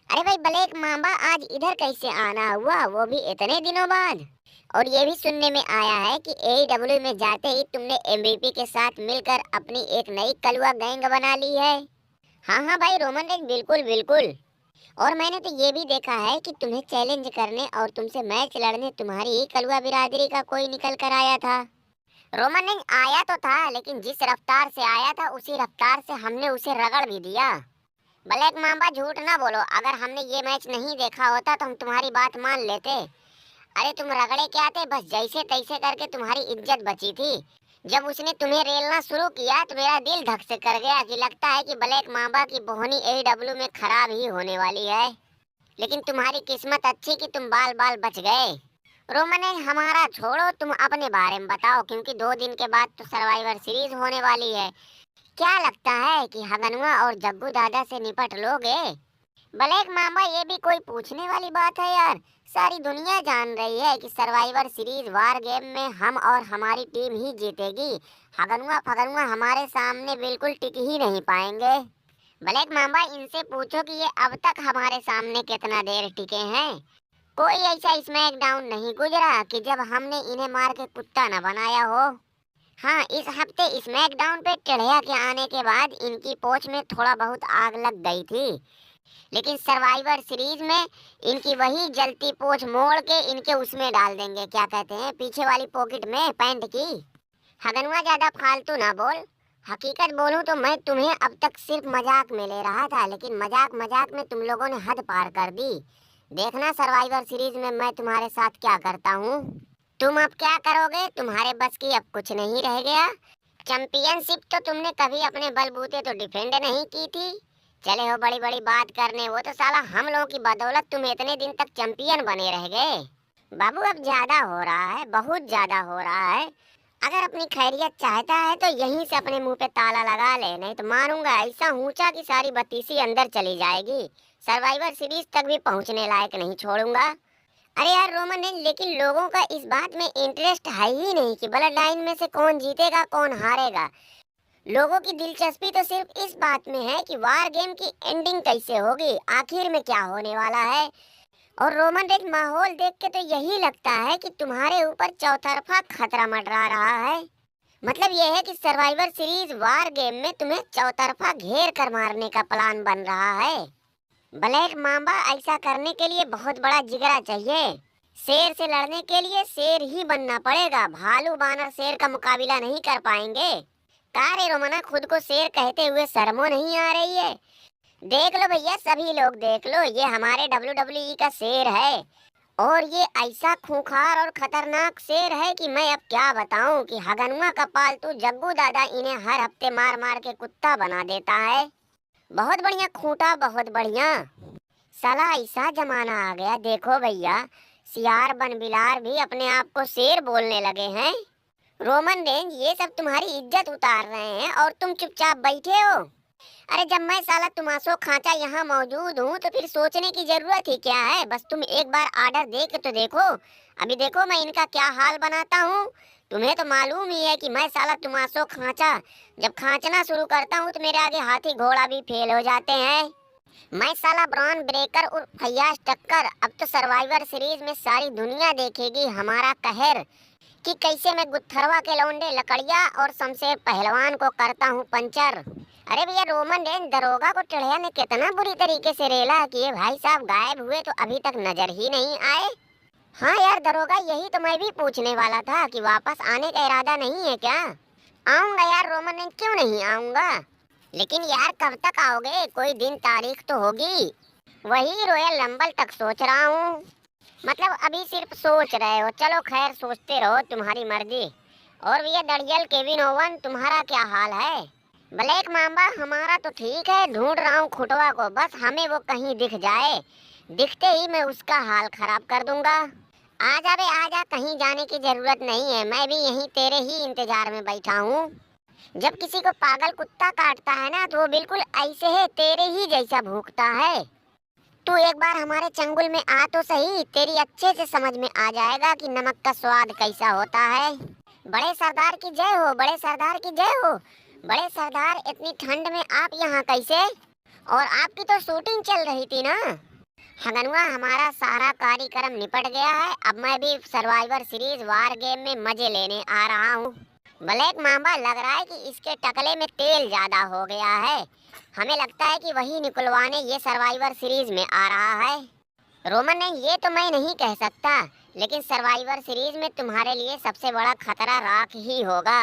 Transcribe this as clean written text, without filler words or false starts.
अरे भाई black Mamba आज इधर कैसे आना हुआ, वो भी इतने दिनों बाद। और ये भी सुनने में आया है कि एईडब्ल्यू में जाते ही तुमने एमवीपी के साथ मिलकर अपनी एक नई कलवा गैंग बना ली है। हाँ हाँ भाई रोमन रेंज, बिल्कुल बिल्कुल। और मैंने तो ये भी देखा है कि तुम्हें चैलेंज करने और तुमसे मैच लड़ने तुम्हारी ही कलवा बिरादरी का कोई निकल कर आया था। रोमन रेंज आया तो था, लेकिन जिस रफ्तार से आया था उसी रफ्तार से हमने उसे रगड़ भी दिया। ब्लैक मांबा झूठ ना बोलो, अगर हमने ये मैच नहीं देखा होता तो हम तुम्हारी बात मान लेते। अरे तुम रगड़े क्या थे, बस जैसे तैसे करके तुम्हारी इज्जत बची थी। जब उसने तुम्हें रेलना शुरू किया तो मेरा दिल धक से कर गया कि लगता है कि ब्लैक मांबा की बोहनी एडब्ल्यू में खराब ही होने वाली है। लेकिन तुम्हारी किस्मत अच्छी कि तुम बाल बाल बच गए। रोमन हमारा छोड़ो, तुम अपने बारे में बताओ, क्योंकि 2 दिन के बाद तो सर्वाइवर सीरीज होने वाली है। क्या लगता है कि हगनुआ और जग्गू दादा से निपट लोगे? ब्लैक मामा, ये भी कोई पूछने वाली बात है यार। सारी दुनिया जान रही है कि सर्वाइवर सीरीज वार गेम में हम और हमारी टीम ही जीतेगी। हगनुआ फगनुआ हमारे सामने बिल्कुल टिक ही नहीं पाएंगे। ब्लैक मामा, इनसे पूछो कि ये अब तक हमारे सामने कितना देर टिके हैं। कोई ऐसा स्मैकडाउन नहीं गुजरा कि जब हमने इन्हें मार के कुत्ता न बनाया हो। हाँ, इस हफ्ते स्मैकडाउन पे टेढ़िया के आने के बाद इनकी पोच में थोड़ा बहुत आग लग गई थी, लेकिन सर्वाइवर सीरीज में इनकी वही जलती पोच मोड़ के इनके उसमें डाल देंगे, क्या कहते हैं, पीछे वाली पॉकेट में पैंट की। हगनुआ, ज्यादा फालतू ना बोल। हकीकत बोलूं तो मैं तुम्हें अब तक सिर्फ मजाक में ले रहा था, लेकिन मजाक मजाक में तुम लोगों ने हद पार कर दी। देखना सर्वाइवर सीरीज में मैं तुम्हारे साथ क्या करता हूँ। तुम अब क्या करोगे, तुम्हारे बस की अब कुछ नहीं रह गया। चैंपियनशिप तो तुमने कभी अपने बलबूते तो डिफेंड नहीं की थी। चले हो बड़ी बड़ी बात करने, वो तो साला हम लोगों की बदौलत तुम इतने दिन तक चैंपियन बने रह गए। बाबू अब ज्यादा हो रहा है, बहुत ज्यादा हो रहा है। अगर अपनी खैरियत चाहता है तो यहीं से अपने मुंह पे ताला लगा ले, नहीं तो मारूंगा ऐसा ऊंचा कि सारी बत्तीसी अंदर चली जाएगी। सर्वाइवर सीरीज तक भी पहुंचने लायक नहीं छोड़ूंगा। अरे यार रोमन ने, लेकिन लोगों का इस बात में इंटरेस्ट है ही नहीं कि ब्लड लाइन में से कौन जीतेगा कौन हारेगा। लोगों की दिलचस्पी तो सिर्फ इस बात में है कि वार गेम की एंडिंग कैसे होगी, आखिर में क्या होने वाला है। और रोमन रेज, माहौल देख के तो यही लगता है कि तुम्हारे ऊपर चौतरफा खतरा मंडरा रहा है। मतलब यह है कि सर्वाइवर सीरीज वार गेम में तुम्हें चौतरफा घेर कर मारने का प्लान बन रहा है। ब्लैक मांबा, ऐसा करने के लिए बहुत बड़ा जिगरा चाहिए। शेर से लड़ने के लिए शेर ही बनना पड़ेगा, भालू बानर शेर का मुकाबला नहीं कर पाएंगे। कारे रोमना, खुद को शेर कहते हुए शर्मो नहीं आ रही है? देख लो भैया, सभी लोग देख लो, ये हमारे WWE का शेर है। और ये ऐसा खूंखार और खतरनाक शेर है कि मैं अब क्या बताऊं कि हगनुआ का पालतू जग्गू दादा इन्हें हर हफ्ते मार मार के कुत्ता बना देता है। बहुत बढ़िया खूंटा, बहुत बढ़िया। साला ऐसा जमाना आ गया, देखो भैया, सियार बन बिलार भी अपने आप को शेर बोलने लगे हैं। रोमन रेंज, ये सब तुम्हारी इज्जत उतार रहे हैं और तुम चुपचाप बैठे हो। अरे जब मैं साला तुमासो खांचा यहाँ मौजूद हूँ तो फिर सोचने की जरूरत ही क्या है। बस तुम एक बार ऑर्डर दे के तो देखो। अभी देखो मैं इनका क्या हाल बनाता हूँ। तुम्हें तो मालूम ही है कि मैं साला तुमासो खांचा जब खांचना शुरू करता हूँ तो मेरे आगे हाथी घोड़ा भी फेल हो जाते हैं। मैं साला ब्रॉन ब्रेकर और फैयाज टक्कर। अब तो सर्वाइवर सीरीज में सारी दुनिया देखेगी हमारा कहर कि कैसे मैं गुत्थरवा के लौंडे लकड़िया और शमशेर पहलवान को करता हूँ पंचर। अरे भैया रोमन रेंज, दरोगा को टेढ़िया ने कितना बुरी तरीके से रेला कि ये भाई साहब गायब हुए तो अभी तक नजर ही नहीं आए। हाँ यार दरोगा, यही तो मैं भी पूछने वाला था कि वापस आने का इरादा नहीं है क्या? आऊंगा यार रोमन रेंज, क्यों नहीं आऊंगा, लेकिन यार कब तक आओगे, कोई दिन तारीख तो होगी। वही रॉयल रंबल तक सोच रहा हूँ। मतलब अभी सिर्फ सोच रहे हो, चलो खैर सोचते रहो, तुम्हारी मर्जी। और भैया दड़ियल केविन ओवन, तुम्हारा क्या हाल है? ब्लैक मांबा, हमारा तो ठीक है, ढूंढ रहा हूँ खुटवा को, बस हमें वो कहीं दिख जाए, दिखते ही मैं उसका हाल खराब कर दूंगा। आजा बे आजा, कहीं जाने की जरूरत नहीं है, मैं भी यहीं तेरे ही इंतजार में बैठा हूँ। जब किसी को पागल कुत्ता काटता है ना तो वो बिल्कुल ऐसे है, तेरे ही जैसा भूखता है। तू एक बार हमारे चंगुल में आ तो सही, तेरी अच्छे से समझ में आ जाएगा कि नमक का स्वाद कैसा होता है। बड़े सरदार की जय हो, बड़े सरदार की जय हो। बड़े सरदार, इतनी ठंड में आप यहाँ कैसे? और आपकी तो शूटिंग चल रही थी ना? हगनुआ, हमारा सारा कार्यक्रम निपट गया है। अब मैं भी सर्वाइवर सीरीज वार गेम में मजे लेने आ रहा हूँ। ब्लैक मांबा, लग रहा है कि इसके टकले में तेल ज्यादा हो गया है। हमें लगता है कि वही निकलवाने ये सर्वाइवर सीरीज में आ रहा है। रोमन, नहीं, ये तो मैं नहीं कह सकता, लेकिन सर्वाइवर सीरीज में तुम्हारे लिए सबसे बड़ा खतरा राख ही होगा।